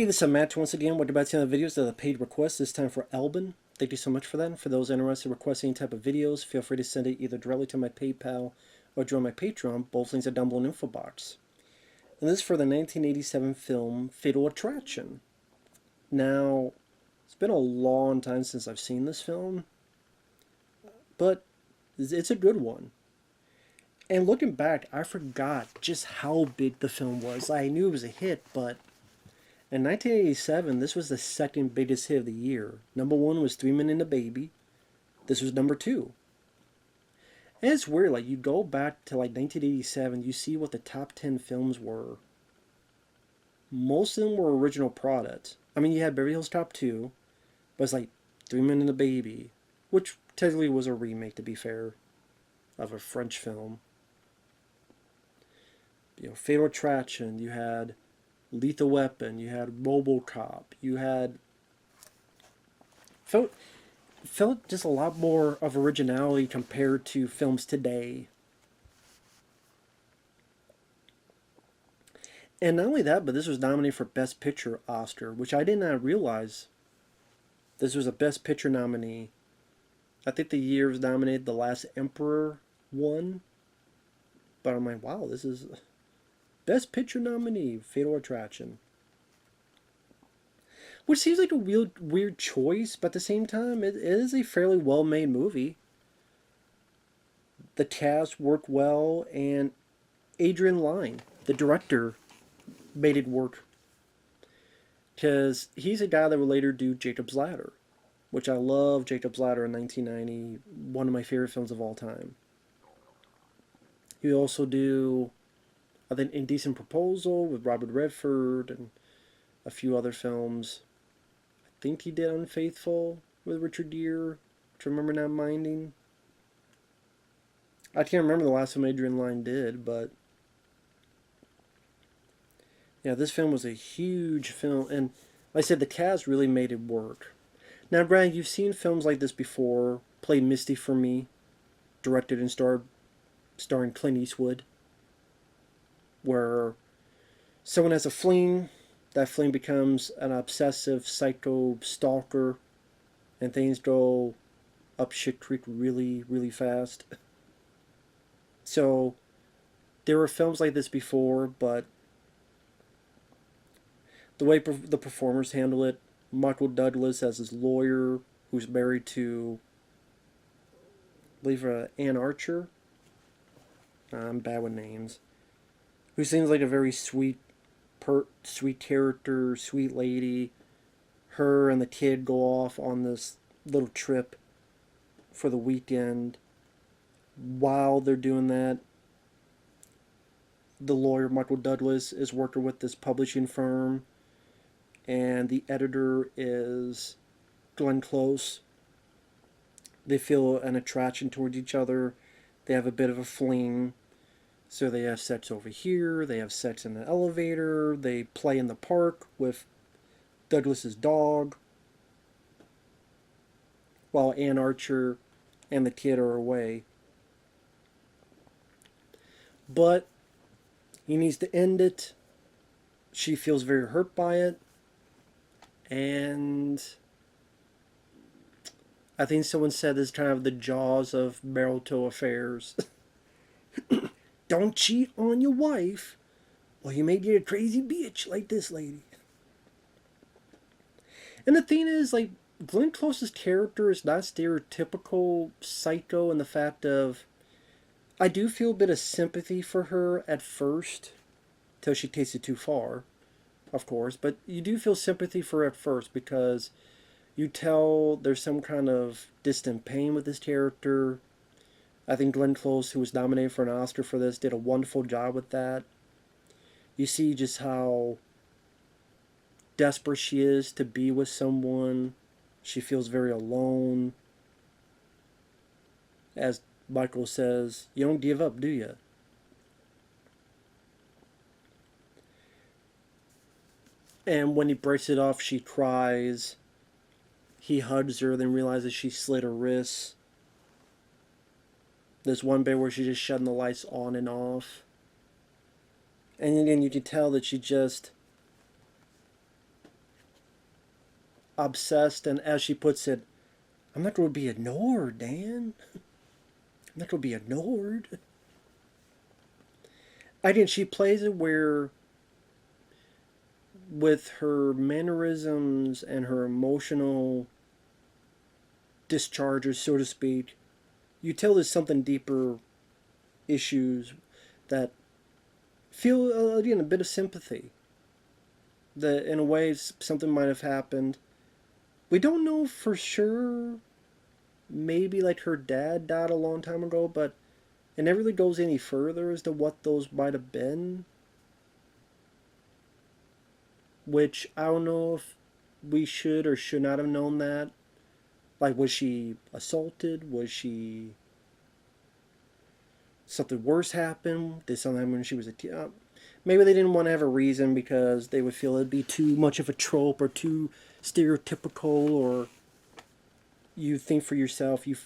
Hey, this is Matt once again. Welcome back to another videos of the paid request. This time for Alban. Thank you so much for that. And for those interested in requesting any type of videos, feel free to send it either directly to my PayPal or join my Patreon. Both links are down below in the info box. And this is for the 1987 film Fatal Attraction. Now, it's been a long time since I've seen this film, but it's a good one. And looking back, I forgot just how big the film was. I knew it was a hit, but in 1987, this was the second biggest hit of the year. Number one was Three Men and a Baby. This was number two. And it's weird, like, you go back to, like, 1987, you see what the top 10 films were. Most of them were original products. I mean, you had Beverly Hills Cop 2, but it's like Three Men and a Baby, which technically was a remake, to be fair, of a French film. Fatal Attraction, you had Lethal Weapon, you had RoboCop, you had felt just a lot more of originality compared to films today. And not only that, but this was nominated for Best Picture Oscar, which I did not realize this was a Best Picture nominee. I think the year was nominated The Last Emperor won, but I'm like, wow, this is Best Picture nominee, Fatal Attraction. Which seems like a weird choice, but at the same time, it is a fairly well-made movie. The cast worked well, and Adrian Lyne, the director, made it work. Because he's a guy that would later do Jacob's Ladder, which I love. Jacob's Ladder in 1990, one of my favorite films of all time. He would also do, I think, Indecent Proposal with Robert Redford and a few other films. I think he did Unfaithful with Richard Gere, which I remember not minding. I can't remember the last film Adrian Lyne did, but yeah, this film was a huge film, and like I said, the cast really made it work. Now, Brad, you've seen films like this before. Play Misty for Me, directed and starring Clint Eastwood, where someone has a fling, that fling becomes an obsessive psycho stalker, and things go up shit creek really, really fast. So, there were films like this before, but the way the performers handle it, Michael Douglas as his lawyer, who's married to, I believe, Ann Archer. I'm bad with names. Who seems like a very sweet character, sweet lady. Her and the kid go off on this little trip for the weekend. While they're doing that, the lawyer, Michael Douglas, is working with this publishing firm, and the editor is Glenn Close. They feel an attraction towards each other. They have a bit of a fling. So they have sex over here, they have sex in the elevator, they play in the park with Douglas's dog, while Ann Archer and the kid are away. But he needs to end it. She feels very hurt by it. And I think someone said this is kind of the jaws of marital affairs. Don't cheat on your wife, or you may get a crazy bitch like this lady. And the thing is, like, Glenn Close's character is not stereotypical psycho in the fact of, I do feel a bit of sympathy for her at first, till she takes it too far, of course, but you do feel sympathy for her at first because you tell there's some kind of distant pain with this character. I think Glenn Close, who was nominated for an Oscar for this, did a wonderful job with that. You see just how desperate she is to be with someone. She feels very alone. As Michael says, you don't give up, do you? And when he breaks it off, she cries. He hugs her, then realizes she slit her wrists. There's one bit where she's just shutting the lights on and off. And again, you can tell that she just obsessed, and as she puts it, I'm not going to be ignored, Dan. I'm not going to be ignored. I think she plays it where, with her mannerisms and her emotional discharges, so to speak, you tell there's something deeper issues that feel, again, a bit of sympathy. That in a way something might have happened. We don't know for sure. Maybe like her dad died a long time ago, but it never really goes any further as to what those might have been. Which I don't know if we should or should not have known that. Like, was she assaulted? Was she... something worse happened? Did something happen when she was a teen? Maybe they didn't want to have a reason because they would feel it'd be too much of a trope or too stereotypical, or you think for yourself, you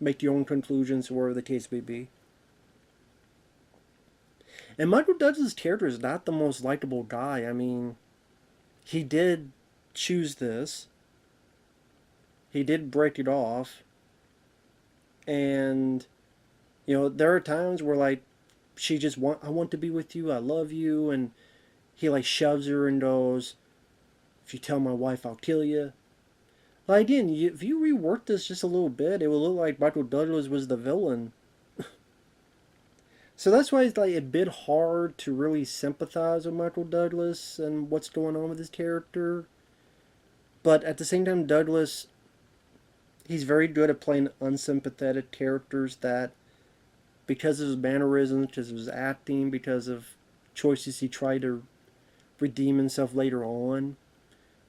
make your own conclusions, whatever the case may be. And Michael Douglas' character is not the most likable guy. I mean, he did choose this. He did break it off. And, there are times where, like, she just I want to be with you, I love you, and he, like, shoves her and goes, if you tell my wife, I'll kill you. Like, again, if you rework this just a little bit, it will look like Michael Douglas was the villain. So that's why it's like a bit hard to really sympathize with Michael Douglas and what's going on with his character. But at the same time, Douglas, he's very good at playing unsympathetic characters that, because of his mannerisms, because of his acting, because of choices he tried to redeem himself later on,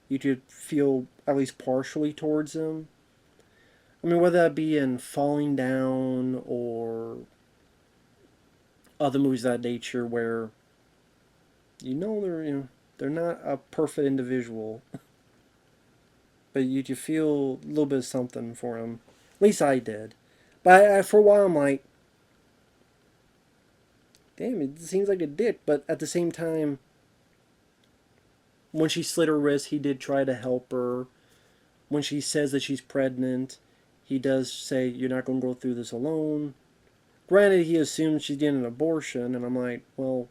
you could feel at least partially towards him. I mean, whether that be in Falling Down or other movies of that nature, where they're not a perfect individual, but you feel a little bit of something for him. At least I did. But for a while, I'm like, damn, it seems like a dick. But at the same time, when she slit her wrist, he did try to help her. When she says that she's pregnant, he does say, you're not going to go through this alone. Granted, he assumes she's getting an abortion, and I'm like, well,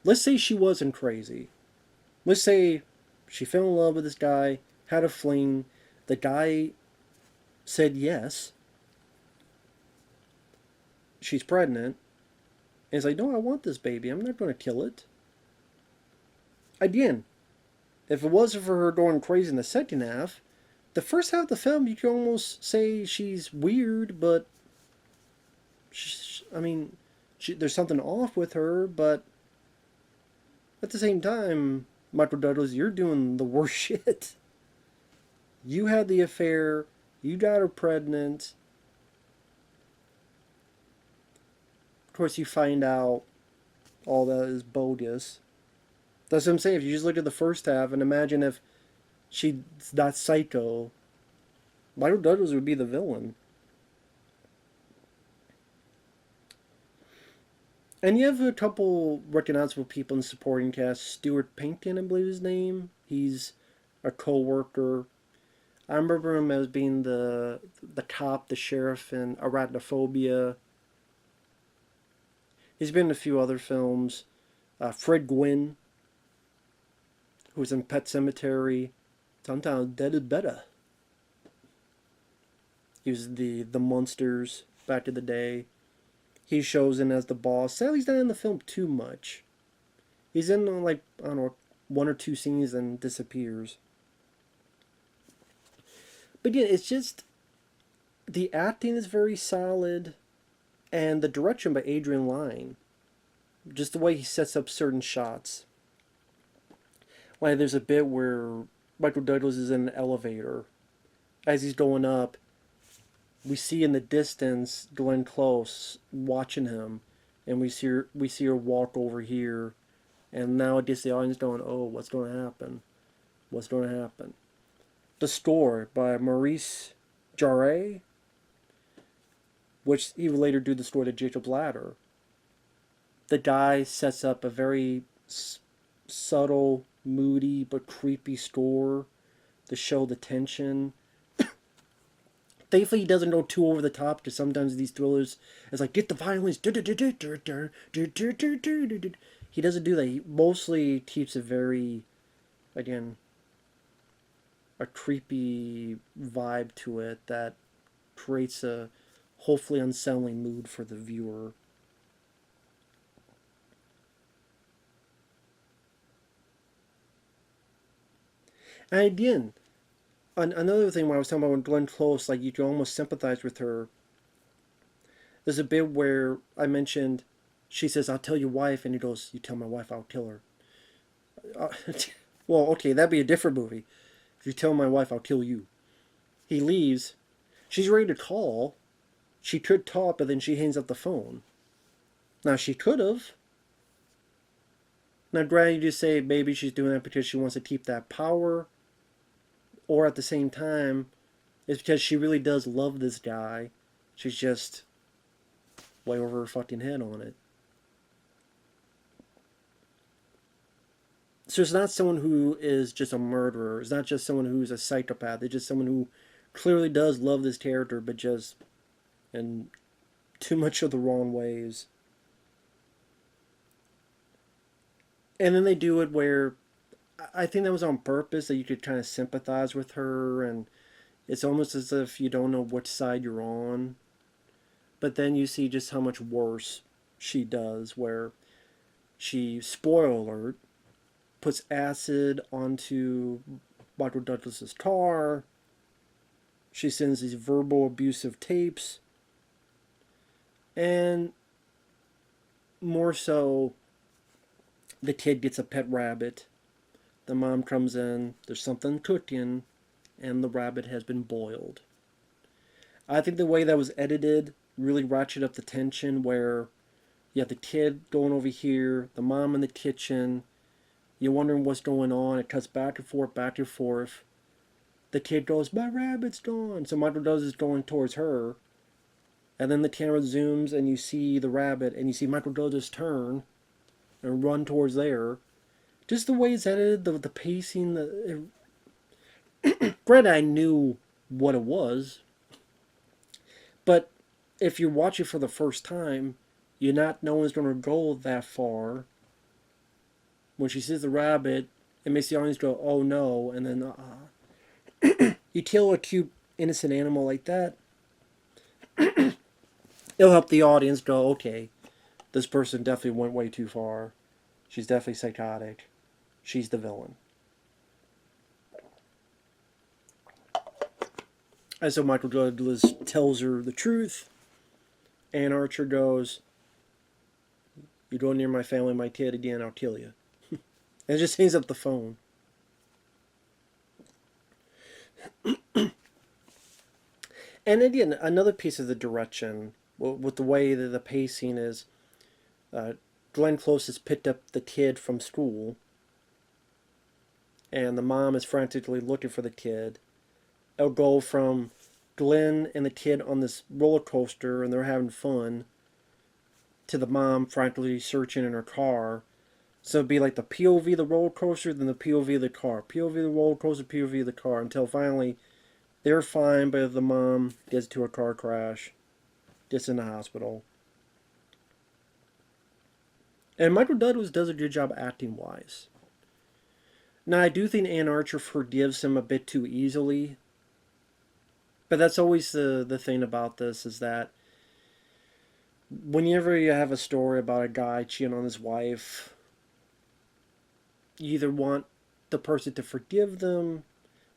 let's say she wasn't crazy. Let's say she fell in love with this guy, had a fling, the guy said yes, she's pregnant, and he's like, no, I want this baby, I'm not going to kill it. Again, if it wasn't for her going crazy in the second half, the first half of the film, you could almost say she's weird, but there's something off with her, but at the same time, Michael Douglas, you're doing the worst shit. You had the affair, you got her pregnant. Of course, you find out all that is bogus. That's what I'm saying. If you just look at the first half and imagine if she's not psycho, Michael Douglas would be the villain. And you have a couple recognizable people in the supporting cast. Stuart Pinkton, I believe his name. He's a co-worker. I remember him as being the cop, the sheriff in Arachnophobia. He's been in a few other films. Fred Gwynn, who was in Pet Sematary. Sometimes Dead is Better. He was the Munsters back in the day. He shows in as the boss. Sadly, he's not in the film too much. He's in, like, I don't know, one or two scenes and disappears. But yeah, it's just, the acting is very solid, and the direction by Adrian Lyne, just the way he sets up certain shots. Like, there's a bit where Michael Douglas is in an elevator. As he's going up, we see in the distance Glenn Close watching him, and we see her walk over here, and now it gets the audience going, oh, what's going to happen? What's going to happen? The score by Maurice Jarre, which he would later do the score to Jacob's Ladder. The guy sets up a very subtle, moody, but creepy score to show the tension. Thankfully, he doesn't go too over the top, because sometimes these thrillers, it's like, get the violence. He doesn't do that. He mostly keeps it very, again, a creepy vibe to it that creates a hopefully unsettling mood for the viewer. And again, another thing when I was talking about when Glenn Close, like you can almost sympathize with her. There's a bit where I mentioned, she says, "I'll tell your wife," and he goes, "You tell my wife, I'll kill her." Well, okay, that'd be a different movie. If you tell my wife, I'll kill you. He leaves. She's ready to call. She could talk, but then she hangs up the phone. Now, she could have. Now, granted, you just say maybe she's doing that because she wants to keep that power. Or at the same time, it's because she really does love this guy. She's just way over her fucking head on it. So it's not someone who is just a murderer. It's not just someone who's a psychopath. It's just someone who clearly does love this character, but just in too much of the wrong ways. And then they do it where I think that was on purpose, that you could kind of sympathize with her, and it's almost as if you don't know which side you're on. But then you see just how much worse she does, where she, spoiler alert, puts acid onto Michael Douglas's car. She sends these verbal abusive tapes. And more so, the kid gets a pet rabbit. The mom comes in, there's something cooking, and the rabbit has been boiled. I think the way that was edited really ratcheted up the tension, where you have the kid going over here, the mom in the kitchen, you're wondering what's going on, it cuts back and forth, back and forth. The kid goes, "My rabbit's gone." So Michael Douglas is going towards her, and then the camera zooms and you see the rabbit, and you see Michael Douglas turn and run towards there. Just the way it's edited, the pacing, granted I knew what it was, but if you watch it for the first time, you're not knowing it's going to go that far. When she sees the rabbit, it makes the audience go, "Oh no," and then you kill a cute, innocent animal like that, it'll help the audience go, "Okay, this person definitely went way too far. She's definitely psychotic. She's the villain." And so Michael Douglas tells her the truth, and Archer goes, "You go near my family, my kid again, I'll kill you." And just hangs up the phone. And again, another piece of the direction, with the way that the pacing is, Glenn Close has picked up the kid from school, and the mom is frantically looking for the kid. It'll go from Glenn and the kid on this roller coaster, and they're having fun, to the mom frantically searching in her car. So it'd be like the POV of the roller coaster, then the POV of the car. POV of the roller coaster, POV of the car, until finally they're fine, but the mom gets into a car crash, gets in the hospital. And Michael Douglas does a good job acting-wise. Now, I do think Anne Archer forgives him a bit too easily. But that's always the thing about this, is that whenever you have a story about a guy cheating on his wife, you either want the person to forgive them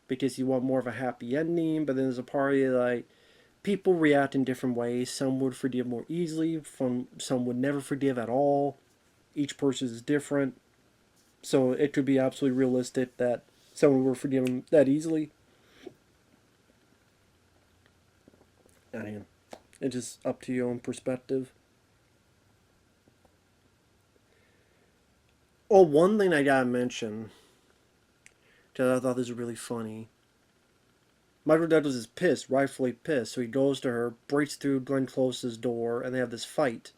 because you want more of a happy ending, but then there's a part of you like, people react in different ways. Some would forgive more easily, some would never forgive at all. Each person is different. So it could be absolutely realistic that someone would forgive him that easily. I mean, it's just up to your own perspective. Oh, one thing I gotta mention, because I thought this was really funny. Michael Douglas is pissed, rightfully pissed, so he goes to her, breaks through Glenn Close's door, and they have this fight.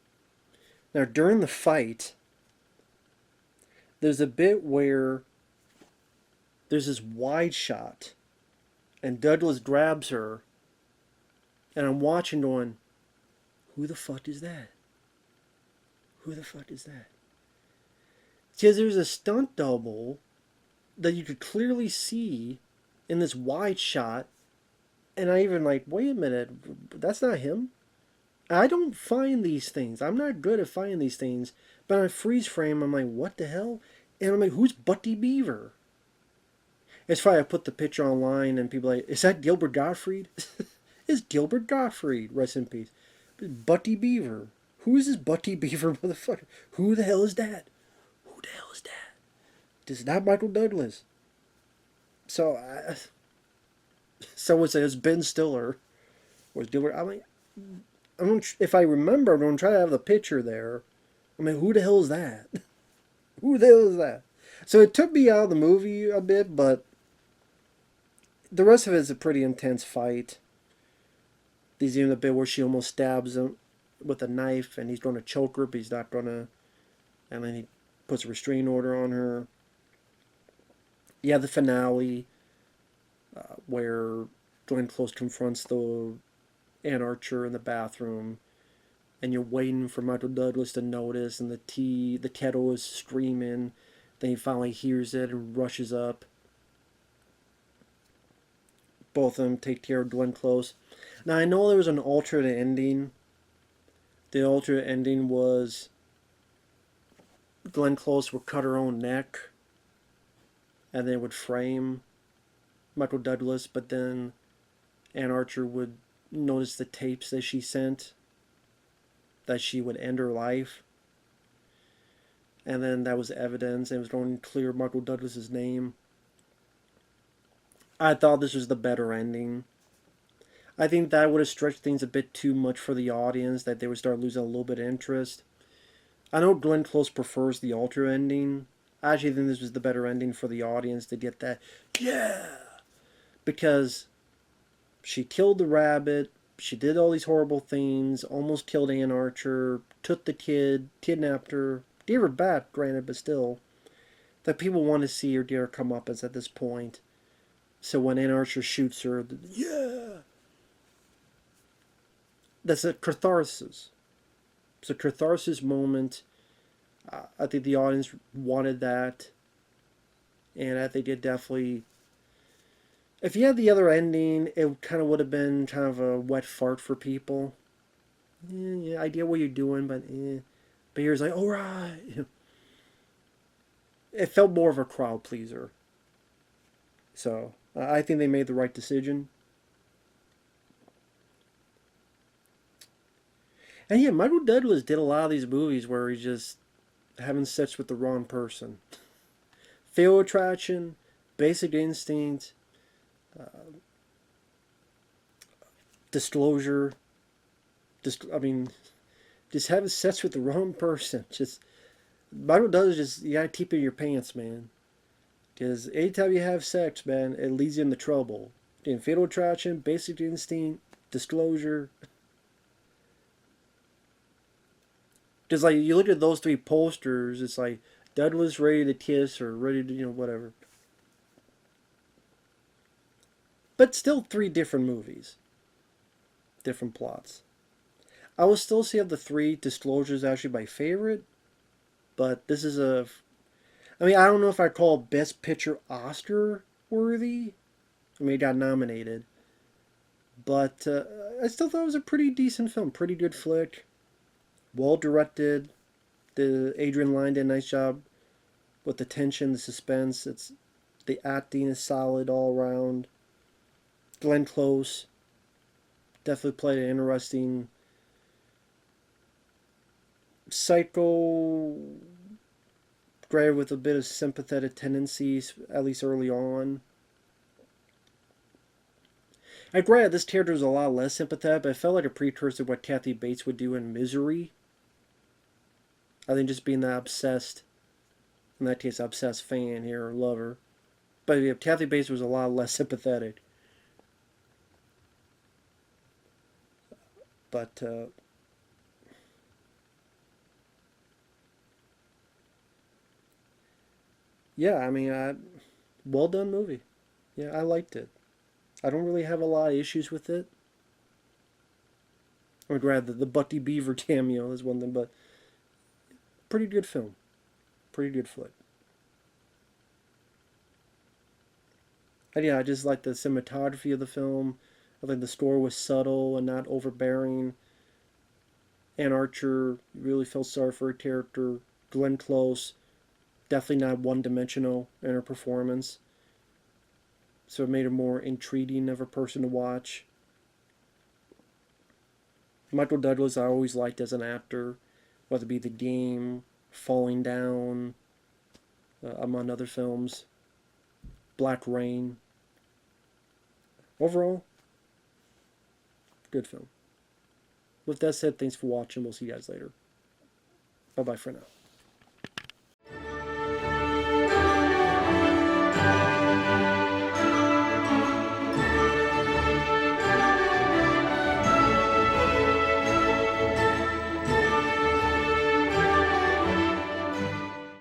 Now, during the fight, there's a bit where there's this wide shot And Douglas grabs her, and I'm watching going, who the fuck is that? Who the fuck is that? Because there's a stunt double that you could clearly see in this wide shot, and I even like, wait a minute, that's not him. I don't find these things. I'm not good at finding these things. But on a freeze frame, I'm like, what the hell? And I'm like, who's Butty Beaver? It's funny, I put the picture online and people are like, is that Gilbert Gottfried? It's Gilbert Gottfried, rest in peace. Butty Beaver. Who is this Butty Beaver motherfucker? Who the hell is that? Who the hell is that? This is not Michael Douglas. So, someone says Ben Stiller was Gilbert. If I remember, I'm going to try to have the picture there. I mean, who the hell is that? Who the hell is that? So it took me out of the movie a bit, but the rest of it is a pretty intense fight. There's even a bit where she almost stabs him with a knife, and he's going to choke her, but he's not going to. And then he puts a restraining order on her. Yeah, the finale, where Glenn Close confronts the Ann Archer in the bathroom, and you're waiting for Michael Douglas to notice, and the kettle is screaming. Then he finally hears it and rushes up. Both of them take care of Glenn Close. Now, I know there was an alternate ending. The alternate ending was Glenn Close would cut her own neck, and then would frame Michael Douglas, but then Ann Archer would notice the tapes that she sent, that she would end her life. And then that was evidence, and it was going to clear Michael Douglas's name. I thought this was the better ending. I think that would have stretched things a bit too much for the audience, that they would start losing a little bit of interest. I know Glenn Close prefers the alter ending. I actually think this was the better ending for the audience to get that, yeah! Because she killed the rabbit, she did all these horrible things, almost killed Ann Archer, took the kid, kidnapped her, gave her back, granted, but still. That people want to see her dear comeuppance at this point. So when Ann Archer shoots her, yeah! That's a catharsis. It's a catharsis moment. I think the audience wanted that. And I think it definitely... If you had the other ending, it kind of would have been kind of a wet fart for people. Yeah, I get what you're doing, but But here's like, alright. It felt more of a crowd pleaser. So, I think they made the right decision. And yeah, Michael Douglas did a lot of these movies where he's just having sex with the wrong person. Fatal Attraction, Basic Instinct, Disclosure. Just having sex with the wrong person. Just Michael Douglas, just you gotta keep it in your pants, man. Because anytime you have sex, man, it leads you into trouble. In Fatal Attraction, Basic Instinct, Disclosure. Because like you look at those three posters, it's like Douglas ready to kiss or ready to whatever. But still three different movies, different plots. I will still say of the three, Disclosure is actually my favorite. But this is I don't know if I call Best Picture Oscar worthy. It got nominated. But I still thought it was a pretty decent film. Pretty good flick. Well directed. The Adrian Lyne did a nice job with the tension, the suspense. The acting is solid all around. Glenn Close definitely played an interesting psycho guy with a bit of sympathetic tendencies, at least early on. I granted this character was a lot less sympathetic, but I felt like a precursor to what Kathy Bates would do in Misery. I think just being that obsessed, in that case, obsessed fan here, or lover. But yeah, Kathy Bates was a lot less sympathetic. But, yeah, well done movie. Yeah, I liked it. I don't really have a lot of issues with it. I would rather the Butty Beaver cameo is one thing, but pretty good film. Pretty good flick. And yeah, I just like the cinematography of the film. I think the score was subtle and not overbearing. Anne Archer really felt sorry for her character. Glenn Close, definitely not one-dimensional in her performance. So it made her more intriguing of a person to watch. Michael Douglas I always liked as an actor, whether it be The Game, Falling Down, among other films. Black Rain. Overall, good film. With that said, thanks for watching. We'll see you guys later. Bye-bye for now.